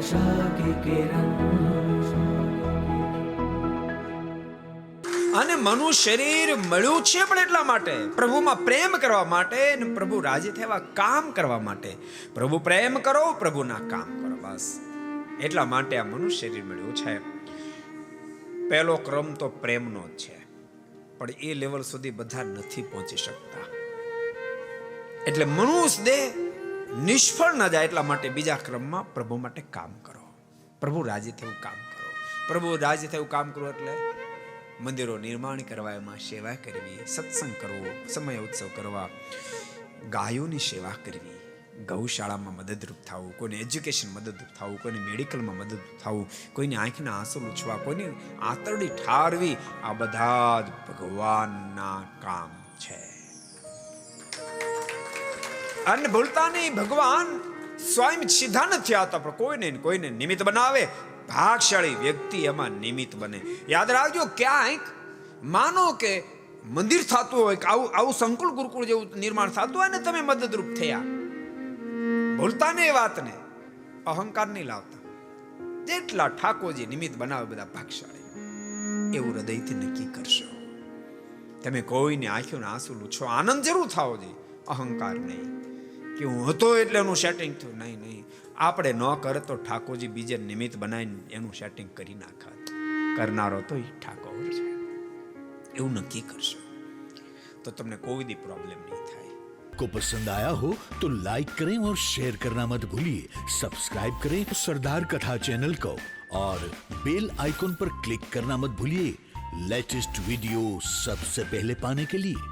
आशा की किरण। અને મનુષ્ય શરીર મળ્યું છે પણ એટલા માટે, પ્રભુમાં પ્રેમ કરવા માટે અને પ્રભુ રાજી થવા કામ કરવા માટે. પ્રભુ પ્રેમ કરો, પ્રભુના કામ કરો, બસ એટલા માટે આ મનુષ્ય શરીર મળ્યું છે. પહેલો ક્રમ તો પ્રેમનો જ છે, પણ એ લેવલ સુધી બધા નથી પહોંચી શકતા. એટલે મનુષ્ય દેહ નિષ્ફળ ન જાય એટલા માટે બીજા ક્રમમાં પ્રભુ માટે કામ કરો, પ્રભુ રાજી થયું કામ કરો. પ્રભુ રાજી થયું કામ કરો એટલે મંદિરો નિર્માણ કરવા, એમાં સેવા કરવી, સત્સંગ કરવો, સમય ઉત્સવ કરવા, ગાયોની સેવા કરવી, ગૌશાળામાં મદદરૂપ થવું, કોઈને એજ્યુકેશન મદદરૂપ થવું, કોઈને મેડિકલમાં મદદરૂપ થવું, કોઈની આંખના આંસુ લૂછવા, કોઈની આંતરડી ઠારવી, આ બધા જ ભગવાનના કામ છે. અને ભૂલતા નહીં, ભગવાન સ્વયં સીધા નથી આવતા, પણ કોઈને નિમિત્ત બનાવે. ભાગશાળી વ્યક્તિ એમાં નિમિત્ત બને. યાદ રાખજો, ક્યાંક માનો કે મંદિર થતું હોય, કે આવું સંકુલ ગુરુકુળ જેવું નિર્માણ થતું હોય ને તમે મદદરૂપ થયા, ભૂલતા ને એ વાતને, અહંકાર નહીં લાવતા. જેટલા ઠાકોરજી નિમિત્ત બનાવે બધા ભાગશાળી, એવું હૃદયથી નક્કી કરશો. તમે કોઈને આંખોના આંસુ લૂછો, આનંદ જરૂર થાવો જોઈએ, અહંકાર નહીં કે હું હતો એટલે એનું સેટિંગ થયું. નહીં, આપણે ન કરે તો ઠાકોરજી બીજે નિમિત્ત બનાવીને એનું સેટિંગ કરી નાખત. કરનારો તો એ ઠાકોર છે, એવું નક્કી કરશો તો તમને કોઈ દી પ્રોબ્લેમ નહીં થાય. को पसंद आया हो तो लाइक करें और शेयर करना मत भूलिए. सब्सक्राइब करें सरदार कथा चैनल को और बेल आइकॉन पर क्लिक करना मत भूलिए लेटेस्ट वीडियो सबसे पहले पाने के लिए.